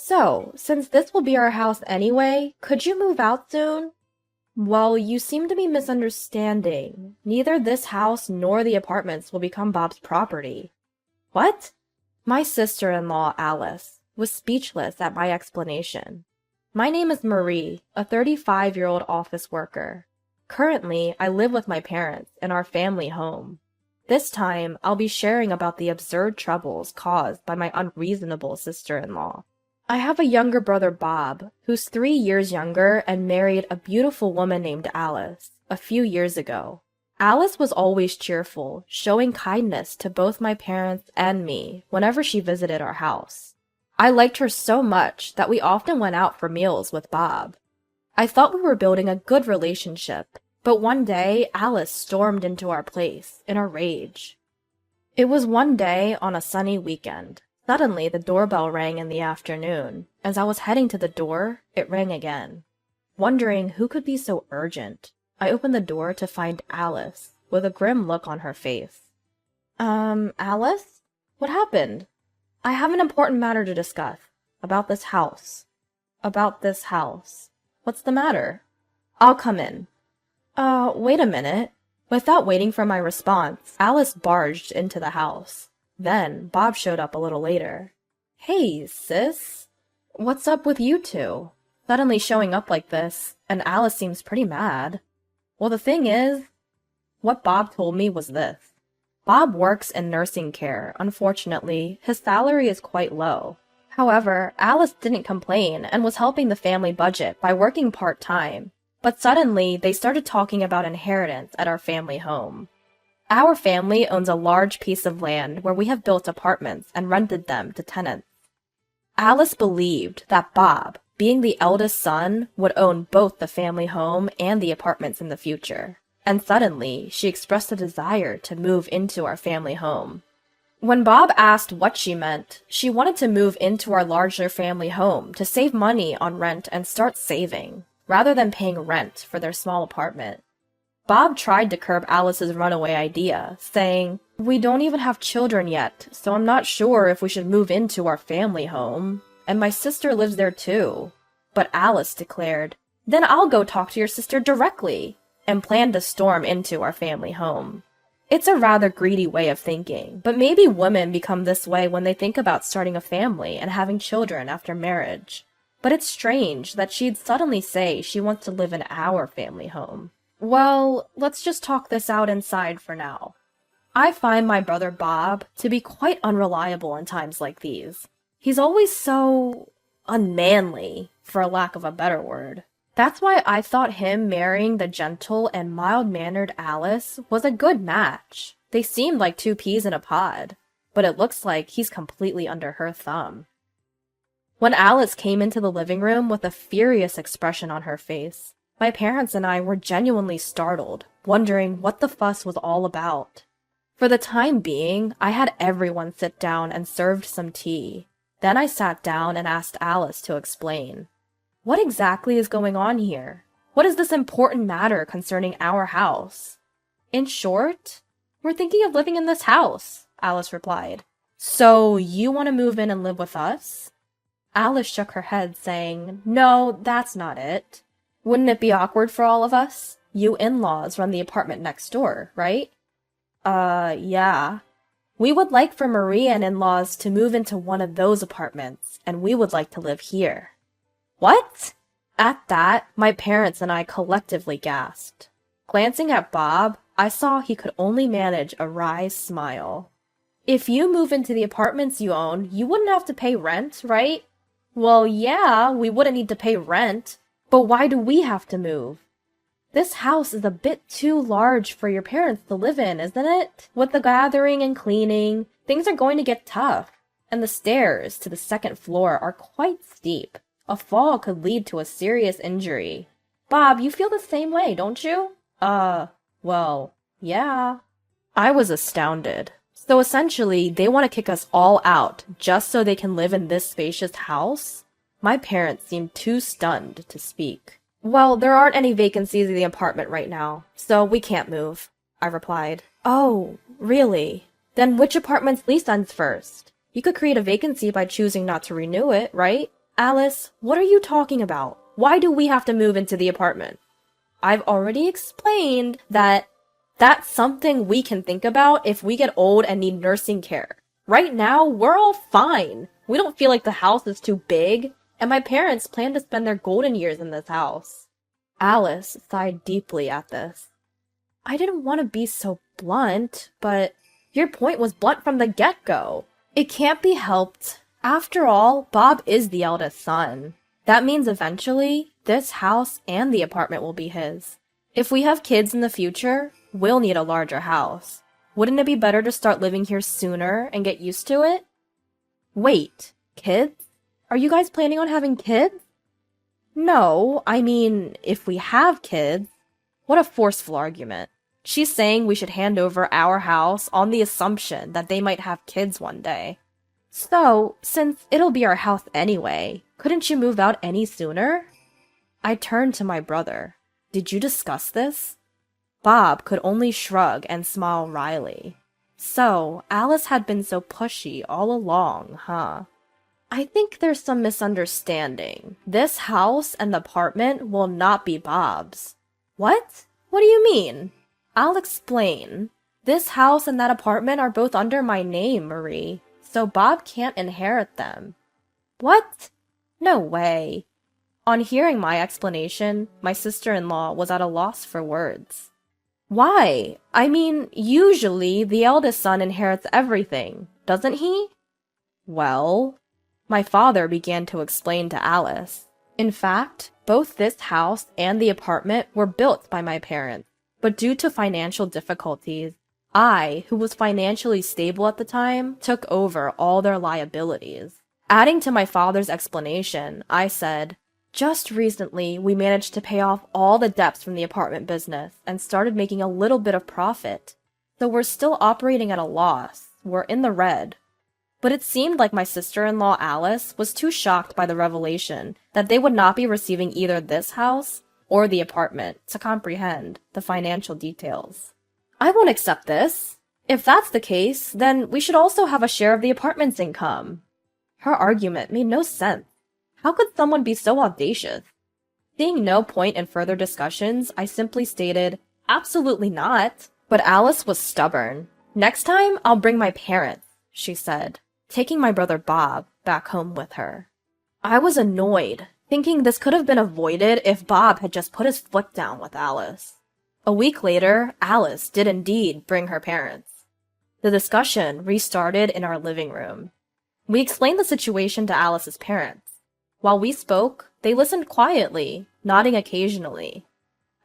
So, since this will be our house anyway, could you move out soon? Well, you seem to be misunderstanding. Neither this house nor the apartments will become Bob's property. What? My sister-in-law, Alice, was speechless at my explanation. My name is Marie, a 35-year-old office worker. Currently, I live with my parents in our family home. This time, I'll be sharing about the absurd troubles caused by my unreasonable sister-in-law. I have a younger brother, Bob, who's 3 years younger and married a beautiful woman named Alice a few years ago. Alice was always cheerful, showing kindness to both my parents and me whenever she visited our house. I liked her so much that we often went out for meals with Bob. I thought we were building a good relationship, but one day Alice stormed into our place in a rage. It was one day on a sunny weekend. Suddenly, the doorbell rang in the afternoon. As I was heading to the door, it rang again. Wondering who could be so urgent, I opened the door to find Alice, with a grim look on her face. Alice? What happened? I have an important matter to discuss. About this house. About this house. What's the matter? I'll come in. Wait a minute. Without waiting for my response, Alice barged into the house. Then, Bob showed up a little later. Hey, sis. What's up with you two? Suddenly showing up like this, and Alice seems pretty mad. Well, the thing is, what Bob told me was this. Bob works in nursing care. Unfortunately, his salary is quite low. However, Alice didn't complain and was helping the family budget by working part-time. But suddenly, they started talking about inheritance at our family home. Our family owns a large piece of land where we have built apartments and rented them to tenants. Alice believed that Bob, being the eldest son, would own both the family home and the apartments in the future. And suddenly, she expressed a desire to move into our family home. When Bob asked what she meant, she wanted to move into our larger family home to save money on rent and start saving, rather than paying rent for their small apartment. Bob tried to curb Alice's runaway idea, saying, "We don't even have children yet, so I'm not sure if we should move into our family home. And my sister lives there too." But Alice declared, "Then I'll go talk to your sister directly," and planned to storm into our family home. It's a rather greedy way of thinking, but maybe women become this way when they think about starting a family and having children after marriage. But it's strange that she'd suddenly say she wants to live in our family home. Well, let's just talk this out inside for now. I find my brother Bob to be quite unreliable in times like these. He's always so unmanly, for a lack of a better word. That's why I thought him marrying the gentle and mild-mannered Alice was a good match. They seemed like two peas in a pod, but it looks like he's completely under her thumb. When Alice came into the living room with a furious expression on her face, my parents and I were genuinely startled, wondering what the fuss was all about. For the time being, I had everyone sit down and served some tea. Then I sat down and asked Alice to explain. What exactly is going on here? What is this important matter concerning our house? In short, we're thinking of living in this house, Alice replied. So you want to move in and live with us? Alice shook her head, saying, "No, that's not it. Wouldn't it be awkward for all of us? You in-laws run the apartment next door, right?" Yeah. We would like for Maria and in-laws to move into one of those apartments, and we would like to live here. What? At that, my parents and I collectively gasped. Glancing at Bob, I saw he could only manage a wry smile. If you move into the apartments you own, you wouldn't have to pay rent, right? Well, yeah, we wouldn't need to pay rent, but why do we have to move? This house is a bit too large for your parents to live in, isn't it? With the gathering and cleaning, things are going to get tough, and the stairs to the second floor are quite steep. A fall could lead to a serious injury. Bob, you feel the same way, don't you? Well, yeah. I was astounded. So essentially, they want to kick us all out just so they can live in this spacious house? My parents seemed too stunned to speak. Well, there aren't any vacancies in the apartment right now, so we can't move, I replied. Oh, really? Then which apartment's lease ends first? You could create a vacancy by choosing not to renew it, right? Alice, what are you talking about? Why do we have to move into the apartment? I've already explained that that's something we can think about if we get old and need nursing care. Right now, we're all fine. We don't feel like the house is too big, and my parents plan to spend their golden years in this house. Alice sighed deeply at this. I didn't want to be so blunt, but your point was blunt from the get-go. It can't be helped. After all, Bob is the eldest son. That means eventually, this house and the apartment will be his. If we have kids in the future, we'll need a larger house. Wouldn't it be better to start living here sooner and get used to it? Wait, kids? Are you guys planning on having kids? No, I mean, if we have kids. What a forceful argument. She's saying we should hand over our house on the assumption that they might have kids one day. So, since it'll be our house anyway, couldn't you move out any sooner? I turned to my brother. Did you discuss this? Bob could only shrug and smile wryly. So, Alice had been so pushy all along, huh? I think there's some misunderstanding. This house and the apartment will not be Bob's. What? What do you mean? I'll explain. This house and that apartment are both under my name, Marie, so Bob can't inherit them. What? No way. On hearing my explanation, my sister-in-law was at a loss for words. Why? I mean, usually the eldest son inherits everything, doesn't he? Well, my father began to explain to Alice. In fact, both this house and the apartment were built by my parents, but due to financial difficulties, I, who was financially stable at the time, took over all their liabilities. Adding to my father's explanation, I said, just recently, we managed to pay off all the debts from the apartment business and started making a little bit of profit. So we're still operating at a loss. We're in the red. But it seemed like my sister-in-law Alice was too shocked by the revelation that they would not be receiving either this house or the apartment to comprehend the financial details. I won't accept this. If that's the case, then we should also have a share of the apartment's income. Her argument made no sense. How could someone be so audacious? Seeing no point in further discussions, I simply stated, absolutely not. But Alice was stubborn. Next time, I'll bring my parents, she said, taking my brother Bob back home with her. I was annoyed, thinking this could have been avoided if Bob had just put his foot down with Alice. A week later, Alice did indeed bring her parents. The discussion restarted in our living room. We explained the situation to Alice's parents. While we spoke, they listened quietly, nodding occasionally.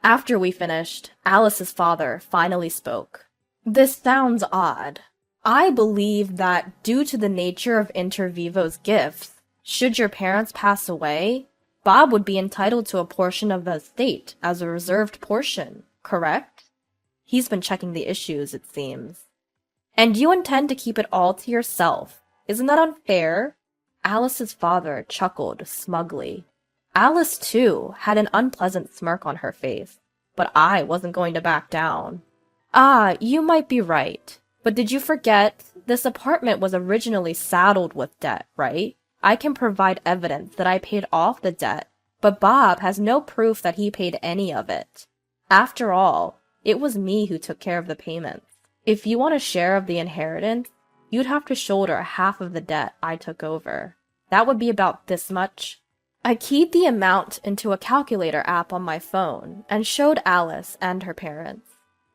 After we finished, Alice's father finally spoke. This sounds odd. I believe that due to the nature of Inter Vivo's gifts, should your parents pass away, Bob would be entitled to a portion of the estate as a reserved portion, correct? He's been checking the issues, it seems. And you intend to keep it all to yourself. Isn't that unfair? Alice's father chuckled smugly. Alice, too, had an unpleasant smirk on her face, but I wasn't going to back down. Ah, you might be right. But did you forget? This apartment was originally saddled with debt, right? I can provide evidence that I paid off the debt, but Bob has no proof that he paid any of it. After all, it was me who took care of the payments. If you want a share of the inheritance, you'd have to shoulder half of the debt I took over. That would be about this much. I keyed the amount into a calculator app on my phone and showed Alice and her parents.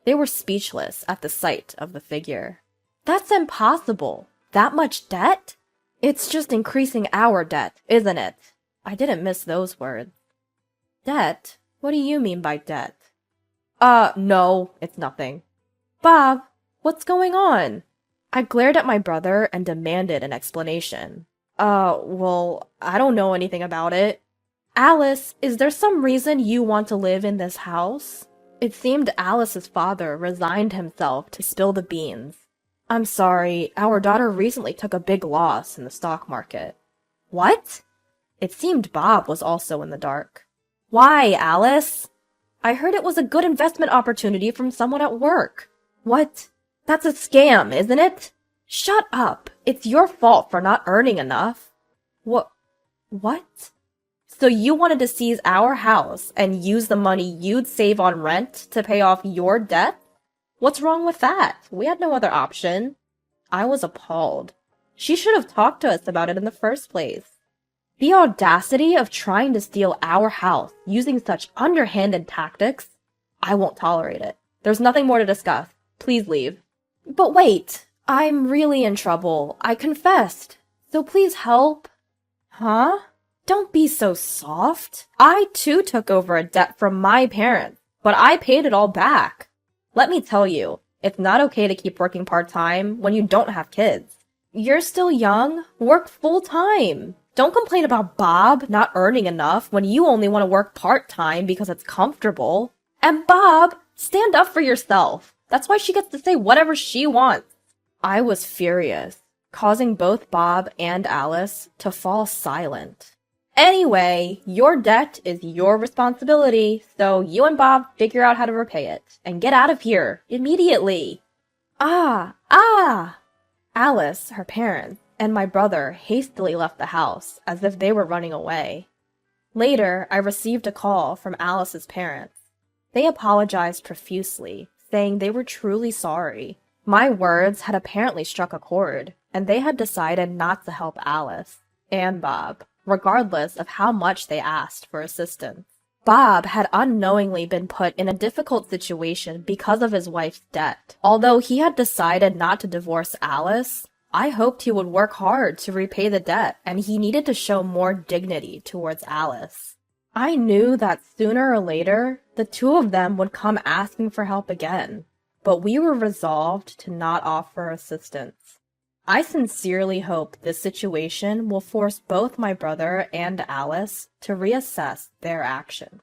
They were speechless at the sight of the figure. That's impossible. That much debt? It's just increasing our debt, isn't it? I didn't miss those words. Debt? What do you mean by debt? No, it's nothing. Bob, what's going on? I glared at my brother and demanded an explanation. Well, I don't know anything about it. Alice, is there some reason you want to live in this house? It seemed Alice's father resigned himself to spill the beans. I'm sorry, our daughter recently took a big loss in the stock market. What? It seemed Bob was also in the dark. Why, Alice? I heard it was a good investment opportunity from someone at work. What? That's a scam, isn't it? Shut up. It's your fault for not earning enough. What? So you wanted to seize our house and use the money you'd save on rent to pay off your debt? What's wrong with that? We had no other option. I was appalled. She should have talked to us about it in the first place. The audacity of trying to steal our house using such underhanded tactics. I won't tolerate it. There's nothing more to discuss. Please leave. But wait, I'm really in trouble. I confessed. So please help. Huh? Don't be so soft. I too took over a debt from my parents, but I paid it all back. Let me tell you, it's not okay to keep working part-time when you don't have kids. You're still young. Work full-time. Don't complain about Bob not earning enough when you only want to work part-time because it's comfortable. And Bob, stand up for yourself. That's why she gets to say whatever she wants. I was furious, causing both Bob and Alice to fall silent. Anyway, your debt is your responsibility, so you and Bob figure out how to repay it, and get out of here, immediately. Ah! Alice, her parents, and my brother hastily left the house, as if they were running away. Later, I received a call from Alice's parents. They apologized profusely, saying they were truly sorry. My words had apparently struck a chord, and they had decided not to help Alice and Bob, regardless of how much they asked for assistance. Bob had unknowingly been put in a difficult situation because of his wife's debt. Although he had decided not to divorce Alice, I hoped he would work hard to repay the debt, and he needed to show more dignity towards Alice. I knew that sooner or later, the two of them would come asking for help again, but we were resolved to not offer assistance. I sincerely hope this situation will force both my brother and Alice to reassess their actions.